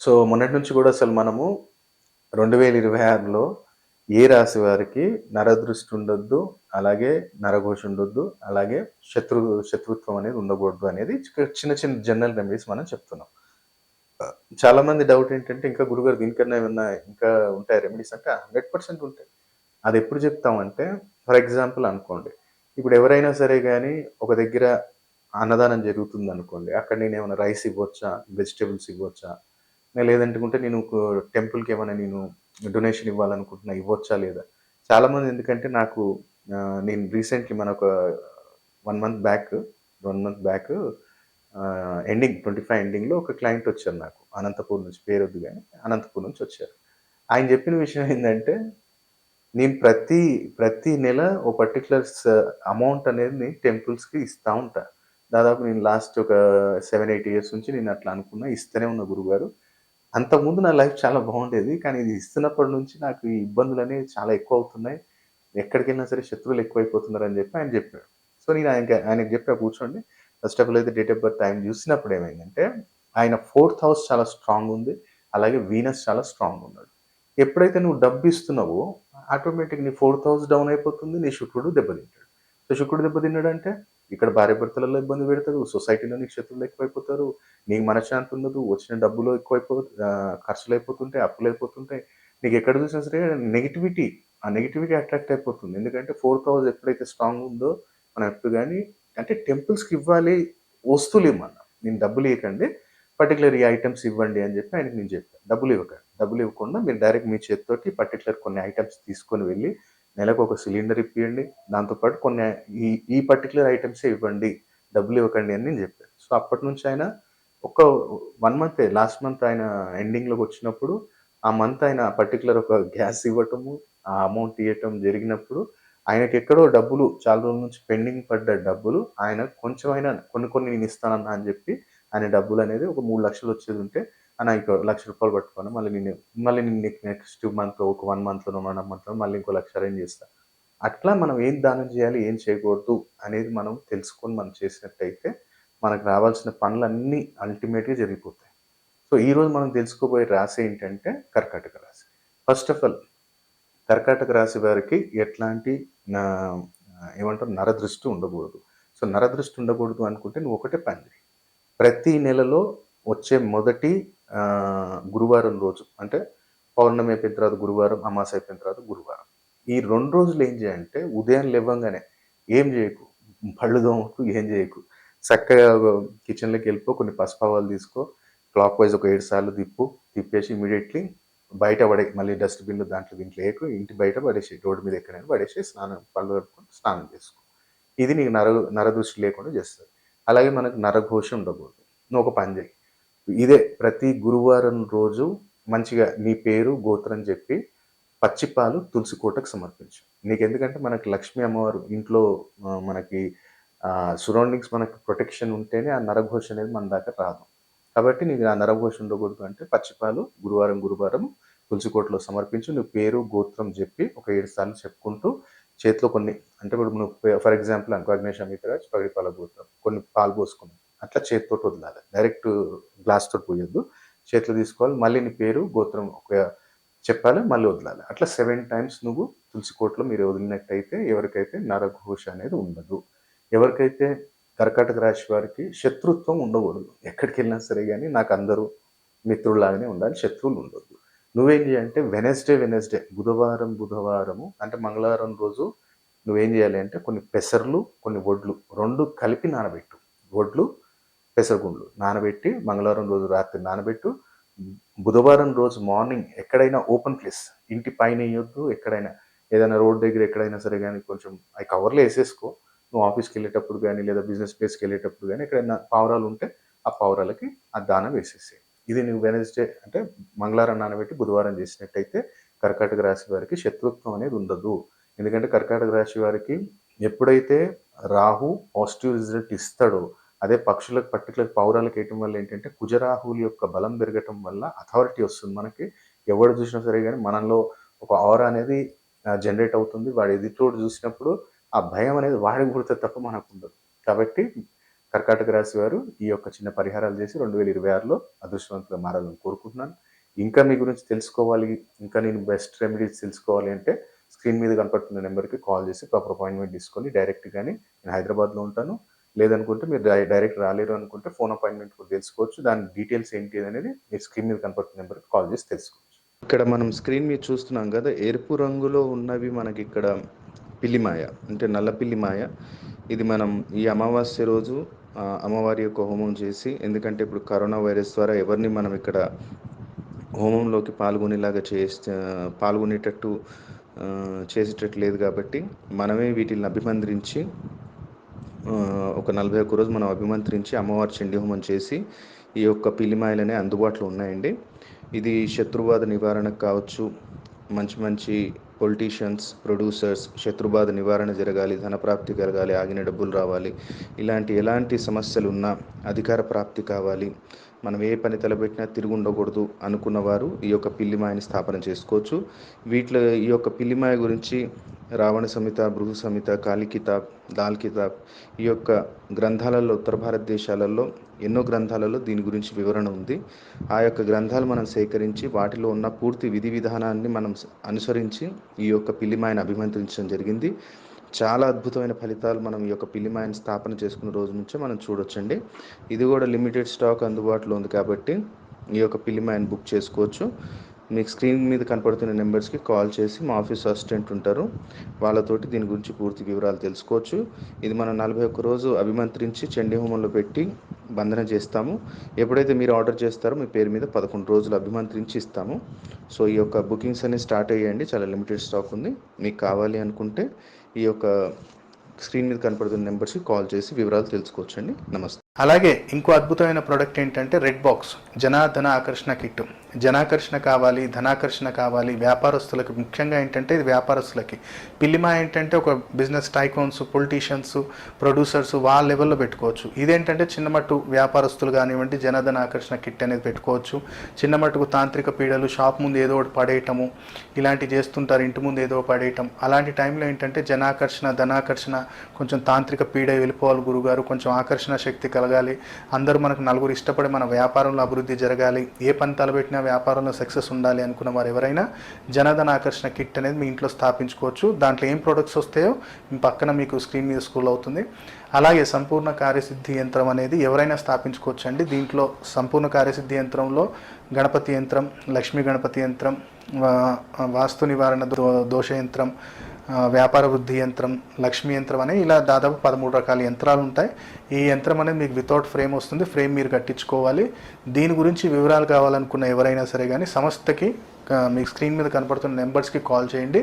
So, మొన్నటి నుంచి గూడా అసలు మనము 2026లో ఏ రాశి వారికి నరదృష్టి ఉండొద్దు, అలాగే నరఘోష ఉండొద్దు, అలాగే శత్రుత్వం అనేది ఉండకూడదు అనేది చిన్న చిన్న జనరల్ రెమెడీస్ మనం చెప్తున్నాం. చాలా మంది డౌట్ ఏంటంటే ఇంకా గురుగారు దీనికన్నా ఏమన్నా ఇంకా ఉంటాయా రెమెడీస్ అంటే 100% ఉంటాయి. అదెప్పుడు చెప్తామంటే ఫర్ ఎగ్జాంపుల్ అనుకోండి. ఇప్పుడు ఎవరైనా సరే గాని ఒక దగ్గర అన్నదానం జరుగుతుందనుకోండి. అక్కడ నేనేమన్నా రైస్ ఇవ్వొచ్చా? వెజిటబుల్స్ ఇవ్వొచ్చా? లేదంటుకుంటే నేను టెంపుల్‌కేమన్నా నేను డొనేషన్ ఇవ్వాలనుకుంటున్నా ఇవ్వొచ్చా లేదా? చాలామంది ఎందుకంటే నాకు నేను రీసెంట్‌లీ మనొక 1 మంత్ బ్యాక్, 1 మంత్ బ్యాక్ ఎండింగ్ 25 ఎండింగ్‌లో ఒక క్లయింట్ వచ్చారు నాకు. అనంతపూర్ నుంచి పేరొద్దు గాని అనంతపూర్ నుంచి వచ్చారు. ఆయన చెప్పిన విషయం ఏందంటే, నేను ప్రతి నెల ఓ పర్టిక్యులర్ అమౌంట్ అనేది టెంపుల్స్‌కి ఇస్తా ఉంటా. దాదాపు నేను లాస్ట్ ఒక 7, 8 ఇయర్స్ నుంచి నేను అట్లా అనుకున్నా. ఇస్తూనే ఉన్నా గురువుగారు. అంతకుముందు నా లైఫ్ చాలా బాగుండేది. కానీ ఇది ఇస్తున్నప్పటి నుంచి నాకు ఈ ఇబ్బందులనేవి చాలా ఎక్కువవుతున్నాయి. ఎక్కడికెళ్ళినా సరే శత్రువులు ఎక్కువైపోతున్నారని జెప్పి ఆయన జెప్పాడు. సో, నేను ఆయనకి జెప్పా కూర్చోండి. ఫస్ట్ ఆఫ్ ఆల్ అయితే డేట్ ఆఫ్ బర్త్ ఆయన జూసినప్పుడు ఏమైందంటే, ఆయన 4థ్ హౌస్ చాలా స్ట్రాంగ్ ఉంది. అలాగే వీనస్ చాలా స్ట్రాంగ్ ఉన్నాడు. ఎప్పుడైతే నువ్వు డబ్బిస్తున్నావో ఆటోమేటిక్ నీ 4థ్ హౌస్ డౌన్ అయిపోతుంది. నీ శుక్రుడు దెబ్బతింటాడు. సో, శుక్రుడు దెబ్బతిన్నాడంటే ఇక్కడ భార్యాభర్తలలో ఇబ్బంది పెడతారు. సొసైటీలో నీకు శత్రువులు ఎక్కువైపోతారు. నీకు మనశ్శాంతి ఉండదు. వచ్చిన డబ్బులు ఖర్చులైపోతుంటాయి, అప్పులైపోతుంటాయి. నీకెక్కడ చూసినా సరే నెగటివిటీ, ఆ నెగటివిటీ అట్రాక్ట్ అయిపోతుంది. ఎందుకంటే 4థ్ హౌస్ ఎప్పుడైతే స్ట్రాంగ్ ఉందో మనం ఎప్పుడు గాని అంటే టెంపుల్స్‌కి ఇవ్వాలి వస్తువులిమ్మన్నా. నేను డబ్బులియకండి. పర్టిక్యులర్ ఈ ఐటెమ్స్ ఇవ్వండి అని చెప్పి ఆయనకి నేను చెప్పా. డబ్బులివ్వకండి. డబ్బులివ్వకుండా మీరు డైరెక్ట్ మీ చేత్తోటి పర్టిక్యులర్ కొన్ని ఐటెమ్స్ తీసుకొని వెళ్లి నెలకొక సిలిండర్ ఇప్పియండి. దాంతో పాటు కొన్ని ఈ ఈ పర్టిక్యులర్ ఐటెమ్సే ఇవ్వండి. డబ్బులివ్వకండి అని నేను చెప్పాను. సో, అప్పటినుంచి ఆయన ఒక 1 మంతే లాస్ట్ మంత్ ఆయన ఎండింగ్‌లోకొచ్చినప్పుడు, ఆ మంత్ ఆయన పర్టిక్యులర్ ఒక గ్యాస్ ఇవ్వటము, ఆ అమౌంట్ ఇయ్యటం జరిగినప్పుడు, ఆయనకెక్కడో డబ్బులు చాలా రోజుల నుంచి పెండింగ్ పడ్డ డబ్బులు ఆయన కొంచెమైనా కొన్ని కొన్ని నేనిస్తానన్నా అని జెప్పి, ఆయన డబ్బులనేది ఒక 3,00,000 వచ్చేదుంటే, అన్న ఇంకో రూ. 1,00,000 పట్టుకోన్నా మళ్ళీ నేను నీకు నెక్స్ట్ మంత్ ఒక 1 మంత్‌లోనో, 1 ½ మంత్‌లోనో మళ్ళీ ఇంకో 1,00,000 అరేంజ్ జేస్తా. అట్లా మనం ఏం దానం జేయాలి, ఏం చేయకూడదు అనేది మనం తెలుసుకొని మనం చేసినట్టయితే, మనకు రావాల్సిన పనులన్నీ అల్టిమేట్‌గా జరిగిపోతాయి. సో, ఈరోజు మనం తెలుసుకోబోయే రాశి ఏంటంటే కర్కాటక రాశి. ఫస్ట్ ఆఫ్ ఆల్ కర్కాటక రాశి వారికి ఎట్లాంటి ఆహ్, ఏమంటారు నరదృష్టి ఉండకూడదు. సో, నరదృష్టి ఉండకూడదు అనుకుంటే నువ్వు ఒకటే పని చెయి. ప్రతి నెలలో వచ్చే మొదటి గురువారం రోజు అంటే పౌర్ణమి అయిపోయిన తర్వాత గురువారం, అమావాస్య అయిపోయిన తర్వాత గురువారం. ఈ 2 రోజులు ఏం చేయంటే ఉదయం లెవ్వంగానే ఏం చేయకు. పళ్ళు తోమకు, ఏం చేయకు. చక్కగా కిచెన్‌లోకెళ్ళిపో కొన్ని పసుపావాలు తీసుకో. క్లాక్ వైస్ ఒక 7 సార్లు తిప్పు. తిప్పేసి ఇమ్మీడియేట్‌లీ బయట పడేయి. మళ్ళీ డస్ట్‌బిన్‌లో దాంట్లో దీంట్లో ఏయకు. ఇంటి బయట పడేసేయి. రోడ్డు మీద ఎక్కడైనా పడేసేయి. పళ్ళు కడుక్కొని స్నానం చేసుకో. ఇది నీకు నరదృష్టి లేకుండా చేస్తది. అలాగే మనకు నరఘోష ఉండకూడదు. నువ్వు ఒక పని చెయి. ఇదే ప్రతి గురువారం రోజు మంచిగా నీ పేరు, గోత్రం చెప్పి పచ్చి పాలు తులసి కోటకు సమర్పించు. నీకెందుకంటే మనకి లక్ష్మీ అమ్మవారు ఇంట్లో మనకి సరౌండింగ్స్ మనకి ప్రొటెక్షన్ ఉంటేనే ఆ నరఘోష అనేది మన దాకా రాదు. కాబట్టి నీకు ఆ నరఘోష ఉండకూడదు అంటే పచ్చి పాలు గురువారం తులసి కోటలో సమర్పించు. నువ్వు పేరు, గోత్రం చెప్పి ఒక 7 సార్లు చెప్పుకుంటూ చేతిలో కొన్ని అంటే ఇప్పుడు నువ్వు ఫర్ ఎగ్జాంపుల్ అనుకో అగ్నేష్ అమితరాజ్ పగడిపాల గోత్రం. కొన్ని పాలు పోసుకున్నావు. అట్లా చేత్తోటి వదలాలి. డైరెక్ట్ గ్లాస్ తోటి పోయొద్దు. చేతిలో తీసుకోవాలి. మళ్ళీ నీ పేరు, గోత్రం చెప్పాలి. మళ్ళీ వదలాలి. అట్లా 7 టైమ్స్ నువ్వు తులసి కోటలో మీరు వదిలినట్టయితే ఎవరికైతే నరఘోష అనేది ఉండదు. ఎవరికైతే కర్కాటక రాశి వారికి శత్రుత్వం ఉండకూడదు. ఎక్కడికెళ్ళినా సరే గాని నాకందరూ మిత్రుల్లాగానే ఉండాలి. శత్రువులు ఉండొద్దు. నువ్వేం చేయంటే వెడ్నెస్‌డే బుధవారము అంటే మంగళవారం రోజు నువ్వేం చేయాలి అంటే కొన్ని పెసర్లు, కొన్ని వడ్లు 2 కలిపి నానబెట్టు. వడ్లు, పెసరగుండ్లు నానబెట్టి మంగళవారం రోజు రాత్రి నానబెట్టు. బుధవారం రోజు మార్నింగ్ ఎక్కడైనా ఓపెన్ ప్లేస్ ఇంటి పైన ఎయొద్దు. ఎక్కడైనా ఏదైనా రోడ్ దగ్గర ఎక్కడైనా సరే గాని కొంచెం అయి కవర్‌లో ఎసేసుకో. నువ్వు ఆఫీస్‌కెళ్ళేటప్పుడు గాని, లేదా బిజినెస్ ప్లేస్‌కెళ్ళేటప్పుడు గాని ఎక్కడైనా పావురాలుంటే ఆ పావురాలకి ఆ దాన వేసేసేయి. ఇది నువ్వు వెడ్నెస్‌డే అంటే మంగళవారం నానబెట్టి బుధవారం చేసినట్టయితే కర్కాటక రాశి వారికి శత్రుత్వం అనేది ఉండదు. ఎందుకంటే కర్కాటక రాశి వారికి ఎప్పుడైతే రాహు పాజిటివ్ రిజల్ట్ ఇస్తాడో అదే పక్షులకు పర్టిక్యులర్ పావురాలకు ఏయటం వల్ల ఏంటంటే కుజరాహువుల యొక్క బలం పెరగటం వల్ల అథారిటీ వస్తుంది మనకి. ఎవడు చూసినా సరే గాని మనలో ఒక ఔరా అనేది జనరేట్ అవుతుంది. వాడు ఎదుటోడు చూసినప్పుడు ఆ భయం అనేది వాడికి పుడతది తప్ప మనకుండదు. కాబట్టి కర్కాటక రాశి వారు ఈ యొక్క చిన్న పరిహారాలు చేసి 2026లో అదృష్టవంతులుగా మారాలని కోరుకుంటున్నాను. ఇంకా మీ గురించి తెలుసుకోవాలి, ఇంకా నేను బెస్ట్ రెమెడీస్ తెలుసుకోవాలి అంటే స్క్రీన్ మీద కనపడుతున్న నెంబర్‌కి కాల్ చేసి ప్రాపర్ అపాయింట్‌మెంట్ తీసుకొని డైరెక్ట్ గాని నేను హైదరాబాద్‌లో ఉంటాను. లేదనుకుంటే మీరు డైరెక్ట్ రాలేరు అనుకుంటే ఫోన్ అపాయింట్‌మెంట్ కూడా తెలుసుకోవచ్చు. దాని డీటెయిల్స్ ఏంటి అనేది మీరు స్క్రీన్ మీద కనపడుతున్న నెంబర్‌కి కాల్ చేసి తెలుసుకోవచ్చు. ఇక్కడ మనం స్క్రీన్ మీద చూస్తున్నాం కదా, ఎరుపు రంగులో ఉన్నవి మనకిక్కడ పిల్లిమాయ, అంటే నల్ల పిల్లిమాయ. ఇది మనం ఈ అమావాస్య రోజు అమ్మవారి యొక్క హోమం చేసి, ఎందుకంటే ఇప్పుడు కరోనా వైరస్ ద్వారా ఎవరిని మనం ఇక్కడ హోమంలోకి పాల్గొనేటట్టు చేసేటట్టు లేదు కాబట్టి మనమే వీటిని అభిమంత్రించి ఒక 41 రోజు మనం అభిమంత్రించి అమ్మవారి చండీ హోమం చేసి ఈ యొక్క పిల్లిమాయలనే అందుబాటులో ఉన్నాయండి. ఇది శత్రుబాధ నివారణకు కావచ్చు, మంచి పొలిటీషియన్స్, ప్రొడ్యూసర్స్ శత్రుబాధ నివారణ జరగాలి, ధనప్రాప్తి కలగాలి, ఆగిన డబ్బులు రావాలి, ఎలాంటి సమస్యలు ఉన్నా అధికార ప్రాప్తి కావాలి, మనం ఏ పని తలపెట్టినా తిరిగి ఉండకూడదు అనుకున్న వారు ఈ యొక్క పిల్లిమాయని స్థాపన చేసుకోవచ్చు. వీటిలో ఈ యొక్క పిల్లిమాయ గురించి రావణ సంహిత, భృగు సంహిత, కాళీ కితాబ్, దాల్ కితాబ్ ఈ యొక్క గ్రంథాలలో, ఉత్తర భారతదేశాలలో ఎన్నో గ్రంథాలలో దీని గురించి వివరణ ఉంది. ఆ యొక్క గ్రంథాలు మనం సేకరించి వాటిలో ఉన్న పూర్తి విధి విధానాన్ని మనం అనుసరించి ఈ యొక్క పిల్లిమాయను అభిమంత్రించడం జరిగింది. చాలా అద్భుతమైన ఫలితాలు మనం ఈ యొక్క పిల్లిమాయని స్థాపన చేసుకున్న రోజు నుంచే మనం చూడొచ్చండి. ఇది కూడా లిమిటెడ్ స్టాక్ అందుబాటులో ఉంది కాబట్టి ఈ యొక్క పిల్లిమాయని బుక్ చేసుకోవచ్చు. మీకు స్క్రీన్ మీద కనపడుతున్న నెంబర్స్కి కాల్ చేసి మా ఆఫీస్ అసిస్టెంట్ ఉంటారు, వాళ్ళతోటి దీని గురించి పూర్తి వివరాలు తెలుసుకోవచ్చు. ఇది మనం 41 రోజు అభిమంత్రించి చండీ హోమంలో పెట్టి బంధన చేస్తాము. ఎప్పుడైతే మీరు ఆర్డర్ చేస్తారో మీ పేరు మీద 11 రోజులు అభిమంత్రించి ఇస్తాము. సో ఈ యొక్క బుకింగ్స్ అనేవి స్టార్ట్ అయ్యాయండి, చాలా లిమిటెడ్ స్టాక్ ఉంది. మీకు కావాలి అనుకుంటే ఈ యొక్క స్క్రీన్ మీద కనపడుతున్న నెంబర్స్కి కాల్ చేసి వివరాలు తెలుసుకోవచ్చండి. నమస్తే. అలాగే ఇంకో అద్భుతమైన ప్రోడక్ట్ ఏంటంటే రెడ్ బాక్స్ ధన ఆకర్షణ కిట్. జనాకర్షణ కావాలి, ధనాకర్షణ కావాలి, వ్యాపారస్తులకు ముఖ్యంగా ఏంటంటే ఇది వ్యాపారస్తులకి. పిల్లిమా ఏంటంటే ఒక బిజినెస్ టైకోన్స్, పొలిటీషియన్స్, ప్రొడ్యూసర్స్ వాళ్ళ లెవెల్లో పెట్టుకోవచ్చు. ఇదేంటంటే చిన్నమట్టు వ్యాపారస్తులు కానివ్వండి జనధన ఆకర్షణ కిట్ అనేది పెట్టుకోవచ్చు. చిన్నమట్టుకు తాంత్రిక పీడలు, షాప్ ముందు ఏదో ఒకటి పడేయటము ఇలాంటివి చేస్తుంటారు, ఇంటి ముందు ఏదో పడేయటం. అలాంటి టైంలో ఏంటంటే జనాకర్షణ, ధనాకర్షణ, కొంచెం తాంత్రిక పీడ వెళ్ళిపోవాలి గురుగారు, కొంచెం ఆకర్షణ శక్తి కలగాలి, అందరూ మనకు నలుగురు ఇష్టపడి మన వ్యాపారంలో అభివృద్ధి జరగాలి, ఏ పని తలబెట్టినా వ్యాపారంలో సక్సెస్ ఉండాలి అనుకున్న వారు ఎవరైనా జనధన ఆకర్షణ కిట్ అనేది మీ ఇంట్లో స్థాపించుకోవచ్చు. దాంట్లో ఏం ప్రొడక్ట్స్ వస్తాయో పక్కన మీకు స్క్రీన్ మీద స్క్రోల్ అవుతుంది. అలాగే సంపూర్ణ కార్యసిద్ధి యంత్రం అనేది ఎవరైనా స్థాపించుకోవచ్చు అండి. దీంట్లో సంపూర్ణ కార్యసిద్ధి యంత్రంలో గణపతి యంత్రం, లక్ష్మీ గణపతి యంత్రం, వాస్తు నివారణ దోష యంత్రం, వ్యాపార వృద్ధి యంత్రం, లక్ష్మీ యంత్రం అని ఇలా దాదాపు 13 రకాల యంత్రాలు ఉంటాయి. ఈ యంత్రం అనేది మీకు వితౌట్ ఫ్రేమ్ వస్తుంది, ఫ్రేమ్ మీరు కట్టించుకోవాలి. దీని గురించి వివరాలు కావాలనుకున్న ఎవరైనా సరే కానీ సంస్థకి మీకు స్క్రీన్ మీద కనపడుతున్న నెంబర్స్కి కాల్ చేయండి.